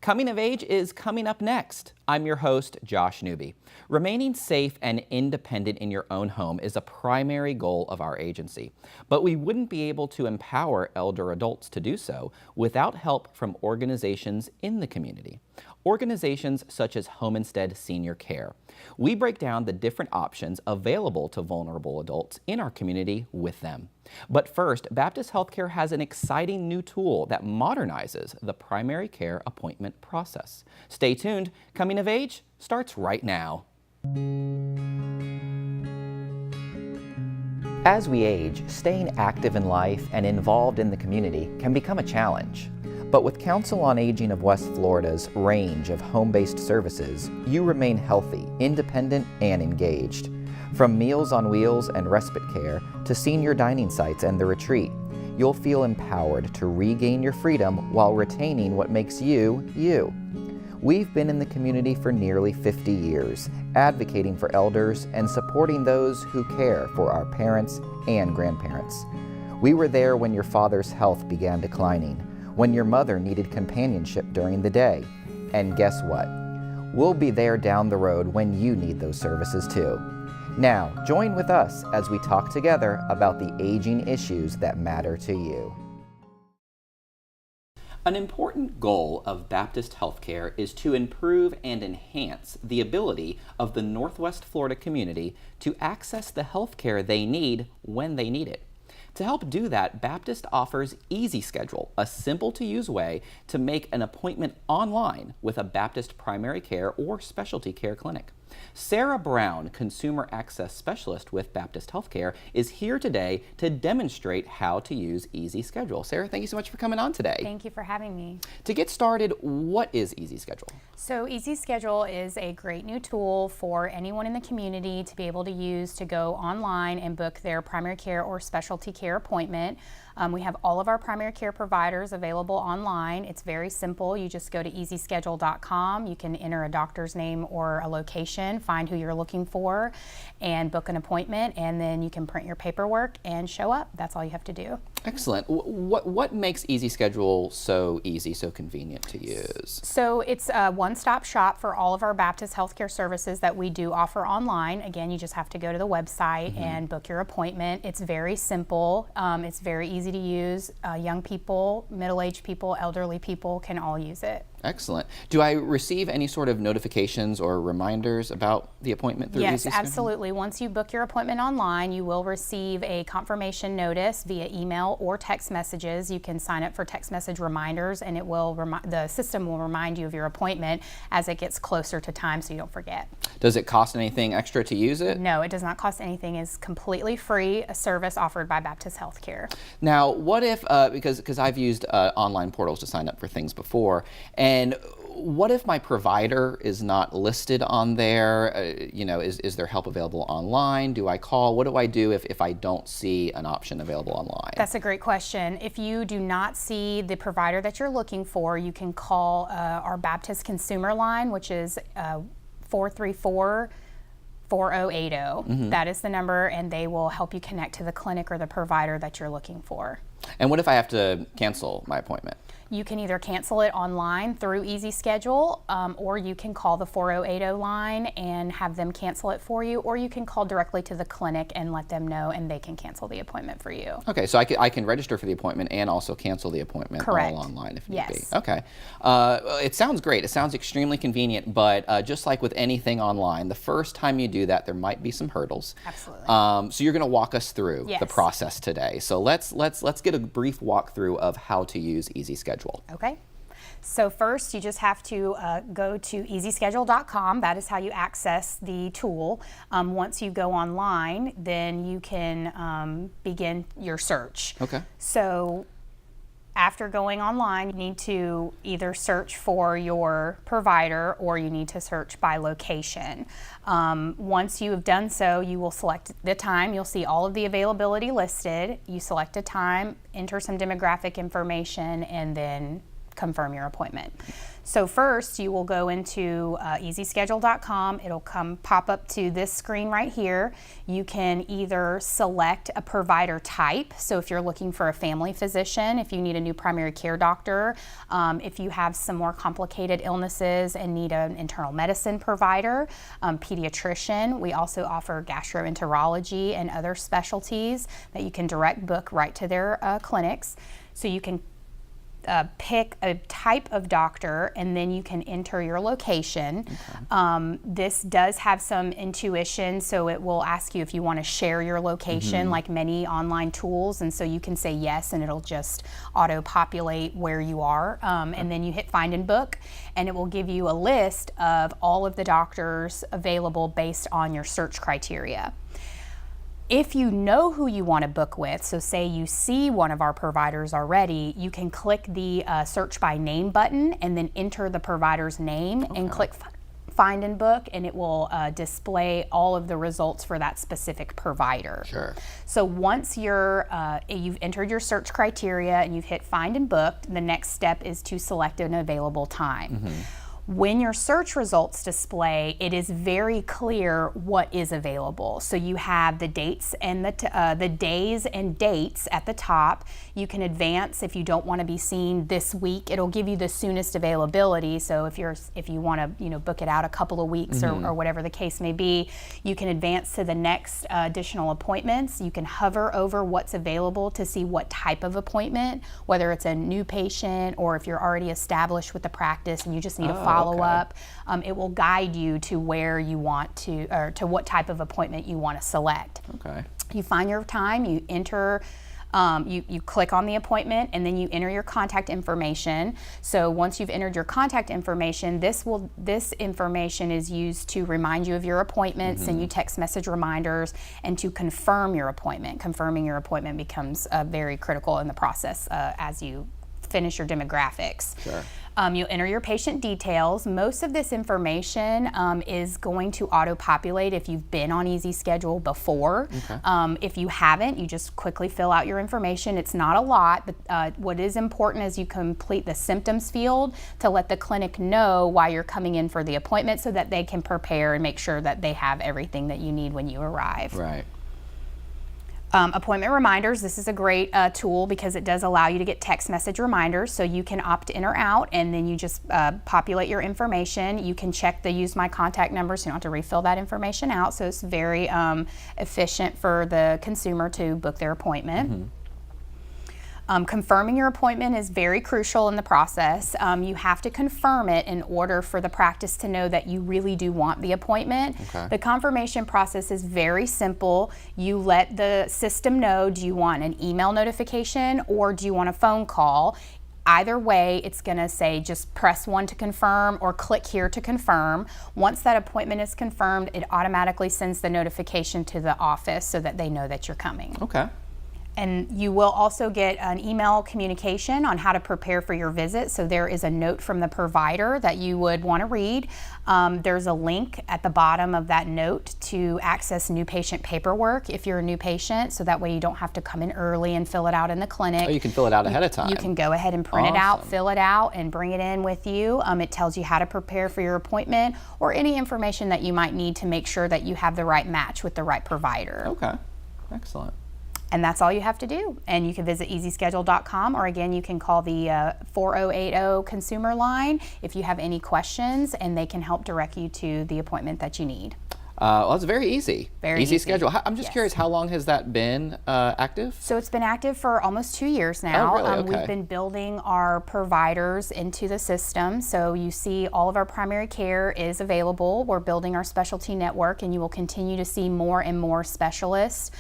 Coming of Age is coming up next. I'm your host, Josh Newby. Remaining safe and independent in your own home is a primary goal of our agency, but we wouldn't be able to empower elder adults to do so without help from organizations in the community. Organizations such as Home Instead Senior Care. We break down the different options available to vulnerable adults in our community with them. But first, Baptist Healthcare has an exciting new tool that modernizes the primary care appointment process. Stay tuned. Coming of Age starts right now. As we age, staying active in life and involved in the community can become a challenge. But with Council on Aging of West Florida's range of home-based services, you remain healthy, independent, and engaged. From Meals on Wheels and respite care to senior dining sites and the retreat, you'll feel empowered to regain your freedom while retaining what makes you, you. We've been in the community for nearly 50 years, advocating for elders and supporting those who care for our parents and grandparents. We were there when your father's health began declining, when your mother needed companionship during the day. And guess what? We'll be there down the road when you need those services too. Now, join with us as we talk together about the aging issues that matter to you. An important goal of Baptist Healthcare is to improve and enhance the ability of the Northwest Florida community to access the health care they need when they need it. To help do that, Baptist offers Easy Schedule, a simple-to-use way to make an appointment online with a Baptist primary care or specialty care clinic. Sarah Brown, Consumer Access Specialist with Baptist Healthcare, is here today to demonstrate how to use Easy Schedule. Sarah, thank you so much for coming on today. Thank you for having me. To get started, what is Easy Schedule? So Easy Schedule is a great new tool for anyone in the community to be able to use to go online and book their primary care or specialty care appointment. We have all of our primary care providers available online. It's very simple. You just go to easyschedule.com. You can enter a doctor's name or a location, find who you're looking for, and book an appointment, and then you can print your paperwork and show up. That's all you have to do. Excellent. What makes Easy Schedule so easy, so convenient to use? So it's a one-stop shop for all of our Baptist healthcare services that we do offer online. Again, you just have to go to the website and book your appointment. It's very simple. It's very easy to use. Young people, middle-aged people, elderly people can all use it. Excellent. Do I receive any sort of notifications or reminders about the appointment through Yes, Easy Schedule? absolutely. Once you book your appointment online, you will receive a confirmation notice via email or text messages. You can sign up for text message reminders, and it will the system will remind you of your appointment as it gets closer to time, so you don't forget. Does it cost anything extra to use it? No, it does not cost anything. It's completely free, a service offered by Baptist Healthcare. Now, what if, because I've used online portals to sign up for things before, and what if my provider is not listed on there? Is there help available online? Do I call? What do I do if I don't see an option available online? That's a great question. If you do not see the provider that you're looking for, you can call our Baptist consumer line, which is 434-4080. That is the number, and they will help you connect to the clinic or the provider that you're looking for. And what if I have to cancel my appointment? You can either cancel it online through Easy Schedule, or you can call the 4080 line and have them cancel it for you, or you can call directly to the clinic and let them know, and they can cancel the appointment for you. Okay, so I can register for the appointment and also cancel the appointment. Correct. All online if need Yes. be. Okay. It sounds great. It sounds extremely convenient, but just like with anything online, the first time you do that, there might be some hurdles. Absolutely. So you're going to walk us through Yes. the process today. So let's get a brief walkthrough of how to use Easy Schedule. Okay. So first, you just have to go to easyschedule.com. That is how you access the tool. Once you go online, then you can begin your search. Okay. So after going online, you need to either search for your provider or you need to search by location. Once you have done so, you will select the time. You'll see all of the availability listed. You select a time, enter some demographic information, and then confirm your appointment. So first, you will go into easyschedule.com. It'll pop up to this screen right here. You can either select a provider type. So if you're looking for a family physician, if you need a new primary care doctor, if you have some more complicated illnesses and need an internal medicine provider, pediatrician. We also offer gastroenterology and other specialties that you can direct book right to their clinics. So you can pick a type of doctor, and then you can enter your location. Okay. This does have some intuition, so it will ask you if you want to share your location, like many online tools, and so you can say yes, and it'll just auto-populate where you are, and then you hit find and book, and it will give you a list of all of the doctors available based on your search criteria. If you know who you want to book with, so say you see one of our providers already, you can click the search by name button and then enter the provider's name and click find and book, and it will display all of the results for that specific provider. Sure. So once you've entered your search criteria and you've hit find and booked, the next step is to select an available time. When your search results display, it is very clear what is available. So you have the dates and the days and dates at the top. You can advance if you don't want to be seen this week. It'll give you the soonest availability. So if you want to book it out a couple of weeks or whatever the case may be, you can advance to the next additional appointments. You can hover over what's available to see what type of appointment, whether it's a new patient or if you're already established with the practice and you just need to follow up. It will guide you to where you want to, or to what type of appointment you want to select. Okay. You find your time, you enter, you click on the appointment, and then you enter your contact information. So once you've entered your contact information, this information is used to remind you of your appointment, send you text message reminders, and to confirm your appointment. Confirming your appointment becomes very critical in the process as you finish your demographics. Sure. You'll enter your patient details. Most of this information is going to auto-populate if you've been on Easy Schedule before. Okay. If you haven't, you just quickly fill out your information. It's not a lot, but what is important is you complete the symptoms field to let the clinic know why you're coming in for the appointment so that they can prepare and make sure that they have everything that you need when you arrive. Right. Appointment reminders, this is a great tool because it does allow you to get text message reminders, so you can opt in or out, and then you just populate your information. You can check the use my contact number, so you don't have to refill that information out, so it's very efficient for the consumer to book their appointment. Confirming your appointment is very crucial in the process. You have to confirm it in order for the practice to know that you really do want the appointment. Okay. The confirmation process is very simple. You let the system know, do you want an email notification or do you want a phone call? Either way, it's going to say just press 1 to confirm or click here to confirm. Once that appointment is confirmed, it automatically sends the notification to the office so that they know that you're coming. Okay. And you will also get an email communication on how to prepare for your visit. So there is a note from the provider that you would want to read. There's a link at the bottom of that note to access new patient paperwork if you're a new patient. So that way you don't have to come in early and fill it out in the clinic. Oh, you can fill it out ahead of time. You can go ahead and print it out, fill it out, and bring it in with you. It tells you how to prepare for your appointment or any information that you might need to make sure that you have the right match with the right provider. Okay, excellent. And that's all you have to do. And you can visit easyschedule.com, or again, you can call the 4080 consumer line if you have any questions, and they can help direct you to the appointment that you need. Well, it's very easy. Very easy schedule. I'm just curious, how long has that been active? So it's been active for almost 2 years now. Oh, really? Okay. We've been building our providers into the system. So you see all of our primary care is available. We're building our specialty network, and you will continue to see more and more specialists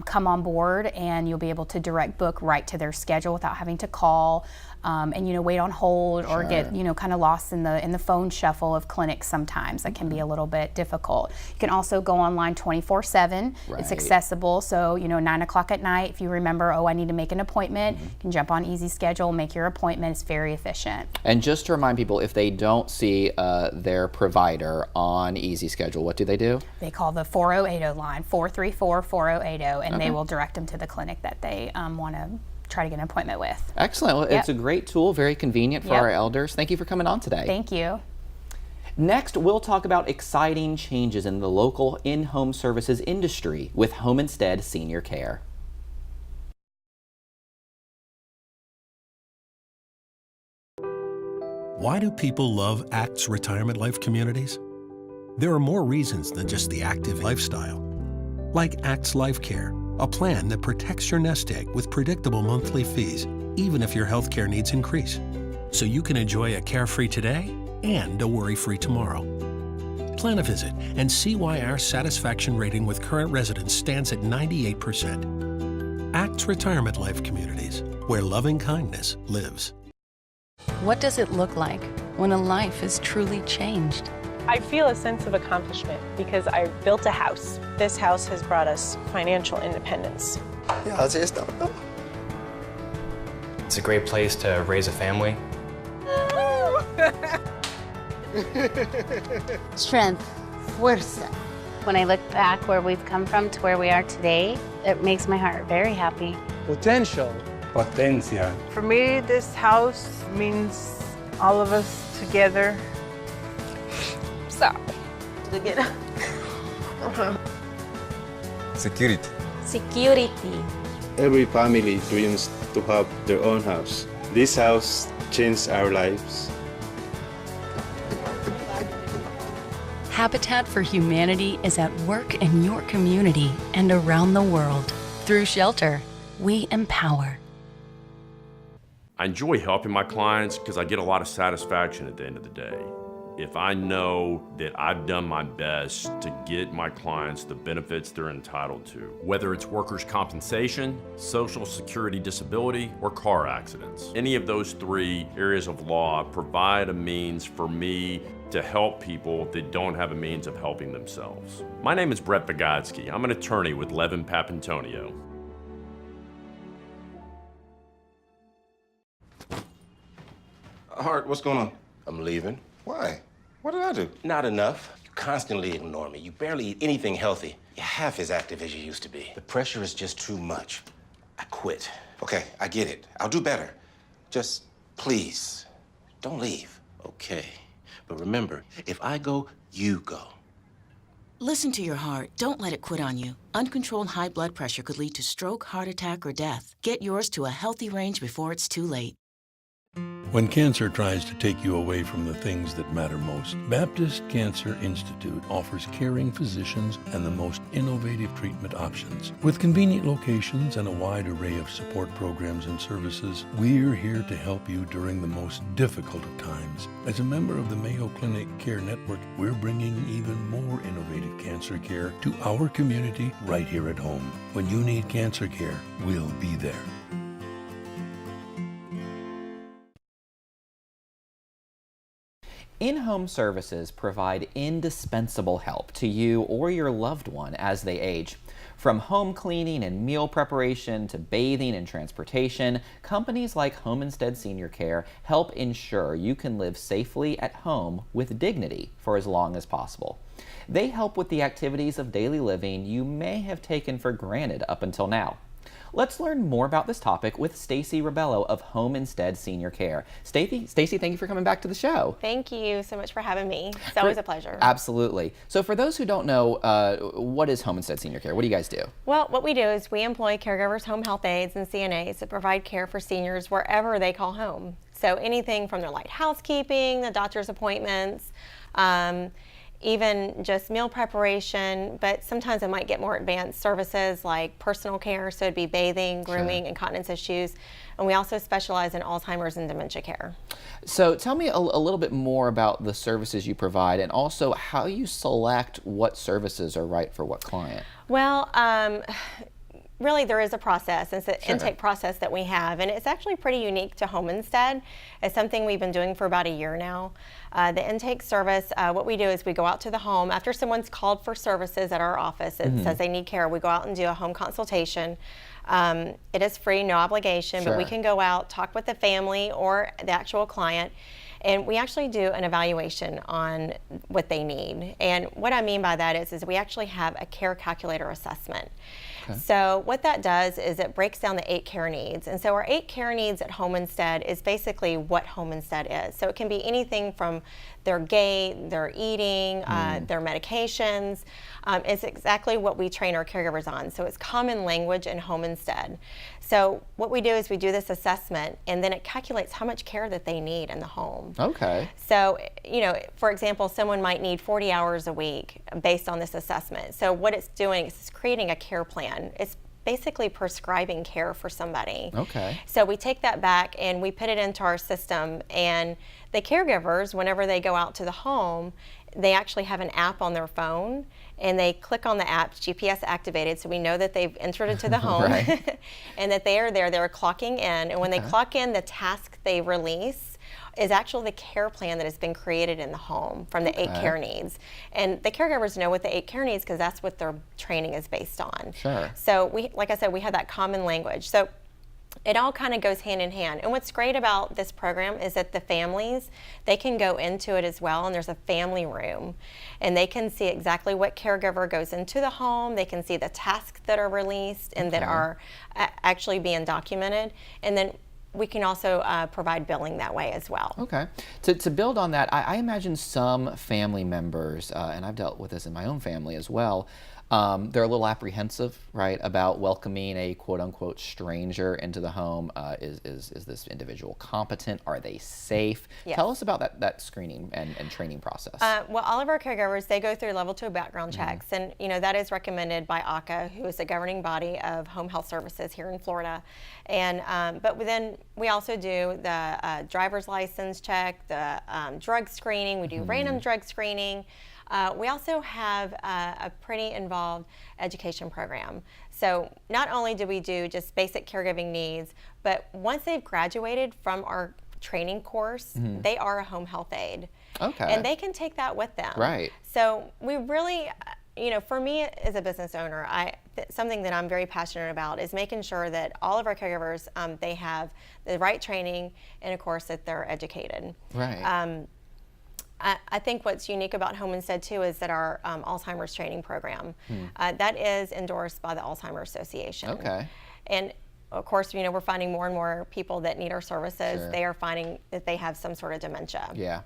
come on board, and you'll be able to direct book right to their schedule without having to call and wait on hold or get kind of lost in the phone shuffle of clinics. Sometimes that can be a little bit difficult. You can also go online 24/7. Right. It's accessible, so 9 o'clock at night, if you remember, I need to make an appointment, you can jump on Easy Schedule, make your appointment. It's very efficient. And just to remind people, if they don't see their provider on Easy Schedule, what do they do? They call the 4080 line, 434-4080, and they will direct them to the clinic that they want to try to get an appointment with. Excellent. Well, Yep. it's a great tool, very convenient for Yep. our elders. Thank you for coming on today. Thank you. Next, we'll talk about exciting changes in the local in-home services industry with Home Instead Senior Care. Why do people love ACT's retirement life communities? There are more reasons than just the active lifestyle. Like ACT's Life Care, a plan that protects your nest egg with predictable monthly fees, even if your healthcare needs increase. So you can enjoy a carefree today and a worry-free tomorrow. Plan a visit and see why our satisfaction rating with current residents stands at 98%. ACT's Retirement Life Communities, where loving kindness lives. What does it look like when a life is truly changed? I feel a sense of accomplishment because I built a house. This house has brought us financial independence. It's a great place to raise a family. Strength, fuerza. When I look back where we've come from to where we are today, it makes my heart very happy. Potential. Potencia. For me, this house means all of us together. Sorry. Security. Security. Every family dreams to have their own house. This house changed our lives. Habitat for Humanity is at work in your community and around the world. Through shelter, we empower. I enjoy helping my clients because I get a lot of satisfaction at the end of the day. If I know that I've done my best to get my clients the benefits they're entitled to, whether it's workers' compensation, Social Security disability, or car accidents. Any of those three areas of law provide a means for me to help people that don't have a means of helping themselves. My name is Brett Bogodsky. I'm an attorney with Levin Papantonio. Hart, what's going on? I'm leaving. Why? What did I do? Not enough. You constantly ignore me. You barely eat anything healthy. You're half as active as you used to be. The pressure is just too much. I quit. Okay, I get it. I'll do better. Just please, don't leave. Okay. But remember, if I go, you go. Listen to your heart. Don't let it quit on you. Uncontrolled high blood pressure could lead to stroke, heart attack, or death. Get yours to a healthy range before it's too late. When cancer tries to take you away from the things that matter most, Baptist Cancer Institute offers caring physicians and the most innovative treatment options. With convenient locations and a wide array of support programs and services, we're here to help you during the most difficult of times. As a member of the Mayo Clinic Care Network, we're bringing even more innovative cancer care to our community right here at home. When you need cancer care, we'll be there. In-home services provide indispensable help to you or your loved one as they age. From home cleaning and meal preparation to bathing and transportation, companies like Home Instead Senior Care help ensure you can live safely at home with dignity for as long as possible. They help with the activities of daily living you may have taken for granted up until now. Let's learn more about this topic with Stacy Rebello of Home Instead Senior Care. Stacy, thank you for coming back to the show. Thank you so much for having me. It's always a pleasure. Absolutely. So for those who don't know, what is Home Instead Senior Care? What do you guys do? Well, what we do is we employ caregivers, home health aides, and CNAs that provide care for seniors wherever they call home. So anything from their light housekeeping, the doctor's appointments, even just meal preparation, but sometimes I might get more advanced services like personal care, so it'd be bathing, grooming, and continence issues. And we also specialize in Alzheimer's and dementia care. So tell me a little bit more about the services you provide and also how you select what services are right for what client. Well, really there is a process. It's an intake process that we have, and it's actually pretty unique to Home Instead. It's something we've been doing for about a year now. The intake service, what we do is we go out to the home after someone's called for services at our office. It says they need care. We go out and do a home consultation. It is free, no obligation, but we can go out, talk with the family or the actual client, And we actually do an evaluation on what they need. And what I mean by that is we actually have a care calculator assessment. So what that does is it breaks down the 8 care needs. And so our 8 care needs at Home Instead is basically what Home Instead is. So it can be anything from their gait, their eating, their medications. It's exactly what we train our caregivers on. So it's common language in Home Instead. So what we do is we do this assessment, and then it calculates how much care that they need in the home. Okay. So, you know, for example, someone might need 40 hours a week based on this assessment. So what it's doing is it's creating a care plan. It's basically prescribing care for somebody. Okay. So we take that back and we put it into our system, and the caregivers, whenever they go out to the home, they actually have an app on their phone, and they click on the app, GPS activated, so we know that they've entered it to the home and that they are there. They're clocking in, and when they clock in, the task they release is actually the care plan that has been created in the home from the 8 care needs. And the caregivers know what the 8 care needs because that's what their training is based on. Sure. So we, like I said, we have that common language. So it all kind of goes hand in hand. And what's great about this program is that the families, they can go into it as well, and there's a family room, and they can see exactly what caregiver goes into the home. They can see the tasks that are released and that are actually being documented. And then we can also provide billing that way as well. Okay. To build on that, I imagine some family members, and I've dealt with this in my own family as well, they're a little apprehensive, right, about welcoming a quote-unquote stranger into the home. Is this individual competent? Are they safe? Yes. Tell us about that screening and training process. Well, all of our caregivers, they go through level 2 background checks, and you know that is recommended by ACA, who is the governing body of home health services here in Florida. And but then we also do the driver's license check, the drug screening. We do random drug screening. We also have a pretty involved education program. So not only do we do just basic caregiving needs, but once they've graduated from our training course, they are a home health aide. Okay. And they can take that with them. Right. So we really, you know, for me as a business owner, something that I'm very passionate about is making sure that all of our caregivers, they have the right training, and of course that they're educated. Right. I think what's unique about Home Instead too is that our Alzheimer's training program, that is endorsed by the Alzheimer's Association. Okay. And of course, you know, we're finding more and more people that need our services. Sure. They are finding that they have some sort of dementia. Yeah.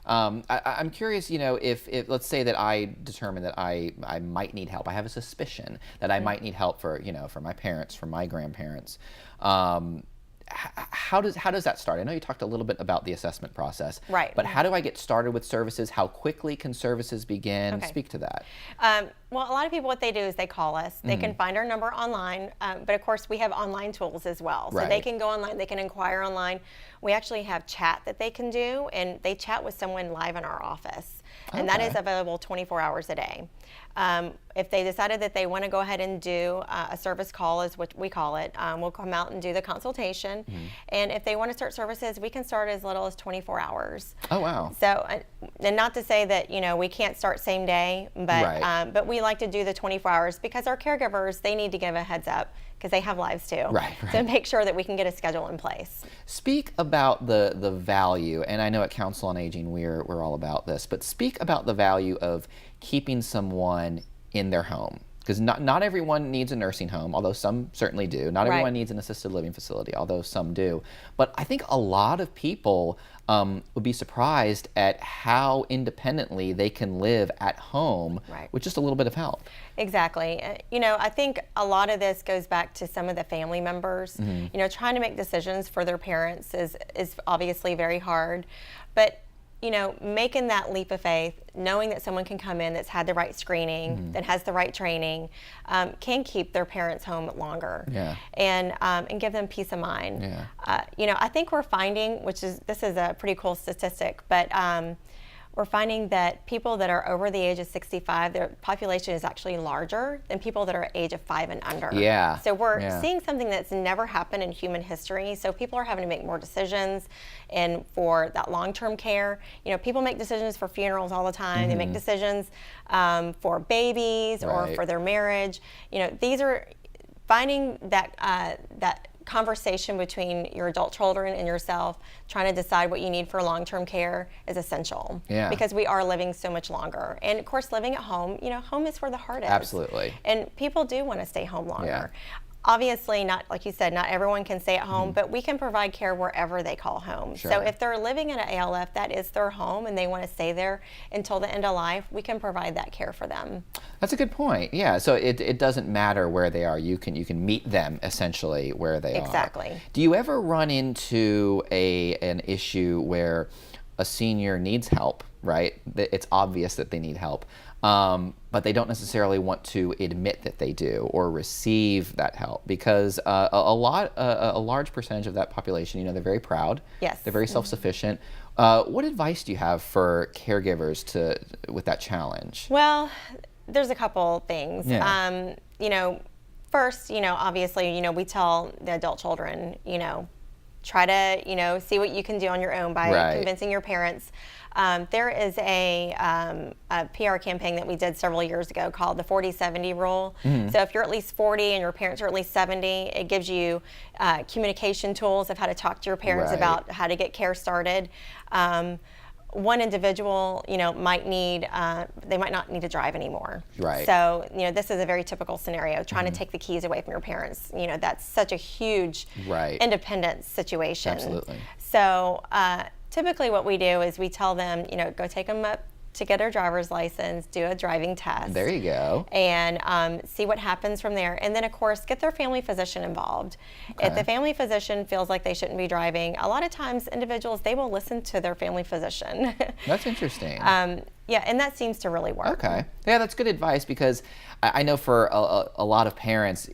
I'm curious, you know, if let's say that I determine that I might need help. I have a suspicion that I might need help for, you know, for my parents, for my grandparents. How does that start? I know you talked a little bit about the assessment process. Right. But how do I get started with services? How quickly can services begin? Okay. Speak to that. Well, a lot of people, what they do is they call us. They can find our number online, but of course we have online tools as well. So they can go online, they can inquire online. We actually have chat that they can do, and they chat with someone live in our office. And that is available 24 hours a day. If they decided that they want to go ahead and do a service call, is what we call it, we'll come out and do the consultation. And if they want to start services, we can start as little as 24 hours. Oh, wow. So, and not to say that, you know, we can't start same day, but we like to do the 24 hours because our caregivers, they need to give a heads up because they have lives too. Right. So make sure that we can get a schedule in place. Speak about the value, and I know at Council on Aging we're all about this, but speak about the value of keeping someone in their home. Because not everyone needs a nursing home, although some certainly do. Not everyone needs an assisted living facility, although some do. But I think a lot of people would be surprised at how independently they can live at home with just a little bit of help. Exactly. You know, I think a lot of this goes back to some of the family members. You know, trying to make decisions for their parents is obviously very hard. But you know, making that leap of faith, knowing that someone can come in that's had the right screening, that has the right training, can keep their parents home longer, and give them peace of mind. You know, I think we're finding, this is a pretty cool statistic, but we're finding that people that are over the age of 65, their population is actually larger than people that are age of 5 and under. So we're seeing something that's never happened in human history. So people are having to make more decisions, and for that long-term care, you know, people make decisions for funerals all the time. They make decisions for babies or for their marriage. You know, these are finding that conversation between your adult children and yourself, trying to decide what you need for long-term care is essential. Yeah. Because we are living so much longer. And of course, living at home, home is where the heart is. Absolutely. And people do want to stay home longer. Yeah. Obviously, not like you said, not everyone can stay at home, but we can provide care wherever they call home. Sure. So if they're living in an ALF, that is their home, and they want to stay there until the end of life, we can provide that care for them. That's a good point. Yeah, so it doesn't matter where they are. You can meet them essentially where they are. Exactly. Do you ever run into an issue where a senior needs help, right? It's obvious that they need help, but they don't necessarily want to admit that they do or receive that help because a large percentage of that population, they're very proud. Yes. They're very self-sufficient. What advice do you have for caregivers with that challenge? Well, there's a couple things. Yeah. First, obviously, we tell the adult children, try to, see what you can do on your own by convincing your parents. There is a PR campaign that we did several years ago called the 40-70 rule. Mm-hmm. So if you're at least 40 and your parents are at least 70, it gives you communication tools of how to talk to your parents about how to get care started. One individual, might need, they might not need to drive anymore. Right. So, this is a very typical scenario, trying to take the keys away from your parents. That's such a huge independence situation. Absolutely. So, typically what we do is we tell them, go take them up to get their driver's license, do a driving test. There you go. And see what happens from there. And then, of course, get their family physician involved. Okay. If the family physician feels like they shouldn't be driving, a lot of times individuals, they will listen to their family physician. That's interesting. Yeah, and that seems to really work. Okay. Yeah, that's good advice because I know for a lot of parents,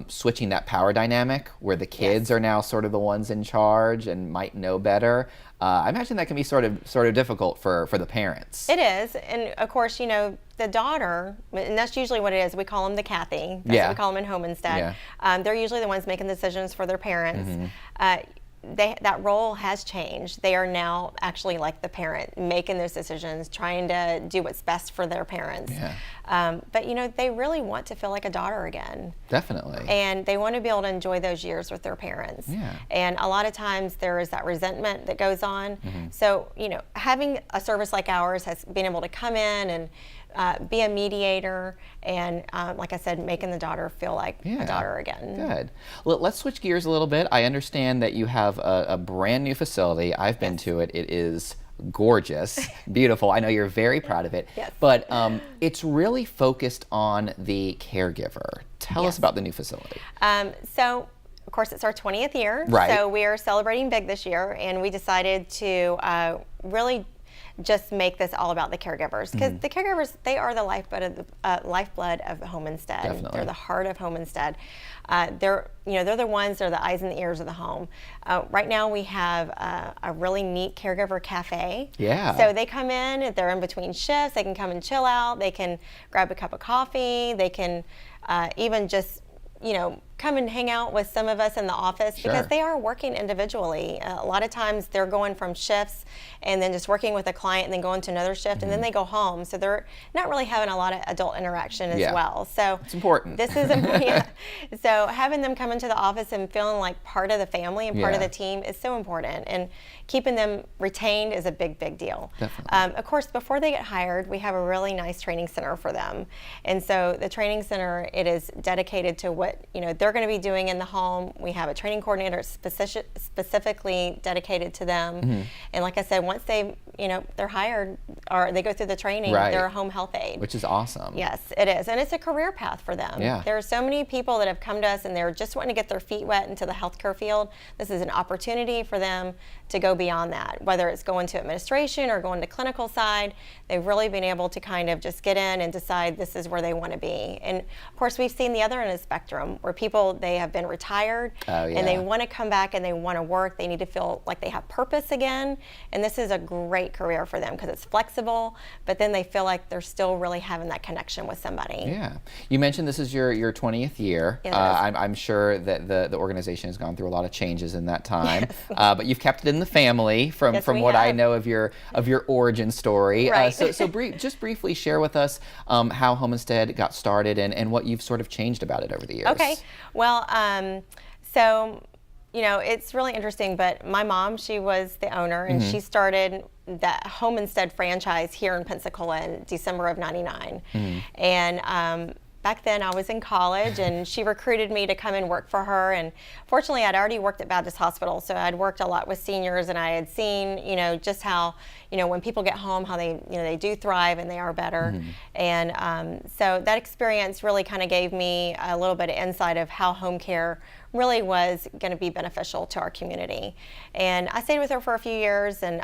switching that power dynamic where the kids are now sort of the ones in charge and might know better. I imagine that can be sort of difficult for the parents. It is, and of course, the daughter, and that's usually what it is. We call them the Kathy. That's what we call them in home instead. They're usually the ones making decisions for their parents. Mm-hmm. That role has changed. They are now actually like the parent, making those decisions, trying to do what's best for their parents. Yeah. But they really want to feel like a daughter again. Definitely. And they want to be able to enjoy those years with their parents. Yeah. And a lot of times there is that resentment that goes on. Mm-hmm. So, having a service like ours has been able to come in and be a mediator and, like I said, making the daughter feel like a daughter again. Good. Well, let's switch gears a little bit. I understand that you have a brand new facility. I've been to it. It is gorgeous, beautiful. I know you're very proud of it. Yes. But it's really focused on the caregiver. Tell us about the new facility. So, of course, it's our 20th year. Right. So we are celebrating big this year, and we decided to really just make this all about the caregivers, because the caregivers, they are the lifeblood of Home Instead. Definitely. They're the heart of Home Instead. They're the ones, they're the eyes and the ears of the home. Right now we have a really neat caregiver cafe. Yeah. So they come in, if they're in between shifts, they can come and chill out, they can grab a cup of coffee, they can even just come and hang out with some of us in the office, because they are working individually. A lot of times they're going from shifts and then just working with a client and then going to another shift and then they go home. So they're not really having a lot of adult interaction as well. So it's important. This is important. So having them come into the office and feeling like part of the family and part of the team is so important. And keeping them retained is a big, big deal. Definitely. Of course, before they get hired, we have a really nice training center for them. And so the training center, it is dedicated to what they're going to be doing in the home. We have a training coordinator specifically dedicated to them. And like I said, once they they're hired or they go through the training, they're a home health aide. Which is awesome. Yes, it is. And it's a career path for them. Yeah. There are so many people that have come to us and they're just wanting to get their feet wet into the healthcare field. This is an opportunity for them to go beyond that, whether it's going to administration or going to clinical side. They've really been able to kind of just get in and decide this is where they want to be. And of course, we've seen the other end of the spectrum where people, they have been retired and they want to come back and they want to work. They need to feel like they have purpose again. And this is a great career for them because it's flexible, but then they feel like they're still really having that connection with somebody. Yeah. You mentioned this is your 20th year. I'm sure that the organization has gone through a lot of changes in that time, but you've kept it in the family from what I know of your origin story. Right. Just briefly share with us how Home Instead got started and what you've sort of changed about it over the years. Okay. Well, So, you know, it's really interesting, but my mom, she was the owner, and she started that Home Instead franchise here in Pensacola in December of '99. And back then I was in college, and she recruited me to come and work for her. And fortunately, I'd already worked at Baptist Hospital, so I'd worked a lot with seniors, and I had seen, you know, just how, you know, when people get home, how they, you know, they do thrive and they are better. And so that experience really kind of gave me a little bit of insight of how home care really was going to be beneficial to our community. And I stayed with her for a few years, and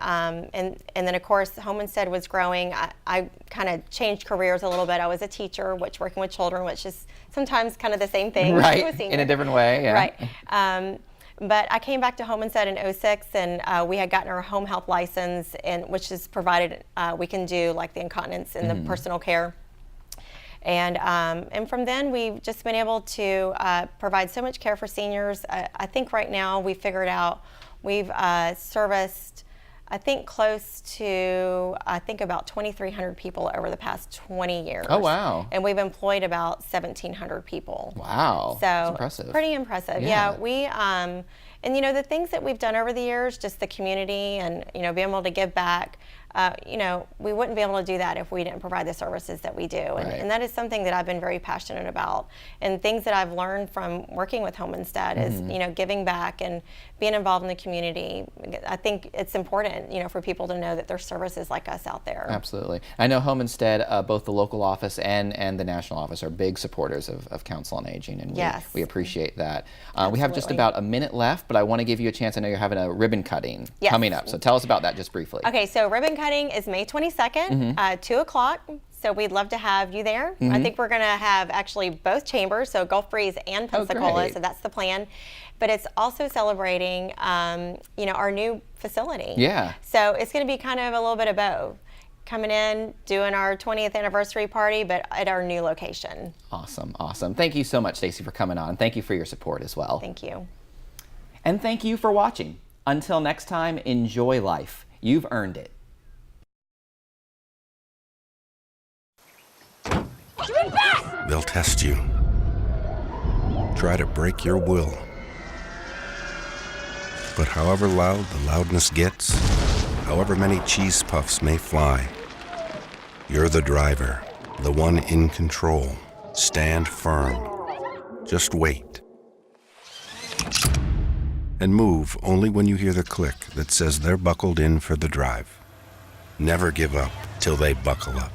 then of course Home Instead was growing. I kind of changed careers a little bit. I was a teacher, working with children, which is sometimes kind of the same thing. Right, in a different way, yeah. Right. But I came back to Home Instead in '06, and we had gotten our home health license, and which is provided, we can do like the incontinence and the personal care. And from then, we've just been able to provide so much care for seniors. I think right now we figured out we've serviced, I think, close to, about 2,300 people over the past 20 years. Oh, wow. And we've employed about 1,700 people. Wow. So that's impressive. Pretty impressive. Yeah. We, and you know, the things that we've done over the years, just the community and, you know, being able to give back, you know, we wouldn't be able to do that if we didn't provide the services that we do. And that is something that I've been very passionate about. And things that I've learned from working with Home Instead is, you know, giving back and being involved in the community. I think it's important, you know, for people to know that there's services like us out there. Absolutely. I know Home Instead, both the local office and the national office are big supporters of Council on Aging, and we appreciate that. We have just about a minute left, but I want to give you a chance. I know you're having a ribbon cutting coming up, so tell us about that just briefly. Okay, so ribbon cutting is May 22nd, 2 o'clock. So we'd love to have you there. I think we're going to have actually both chambers, so Gulf Breeze and Pensacola, so that's the plan. But it's also celebrating, you know, our new facility. Yeah. So it's going to be kind of a little bit of both. Coming in, doing our 20th anniversary party, but at our new location. Awesome, awesome. Thank you so much, Stacey, for coming on. Thank you for your support as well. Thank you. And thank you for watching. Until next time, enjoy life. You've earned it. They'll test you. Try to break your will. But however loud the loudness gets, however many cheese puffs may fly, you're the driver, the one in control. Stand firm. Just wait. And move only when you hear the click that says they're buckled in for the drive. Never give up till they buckle up.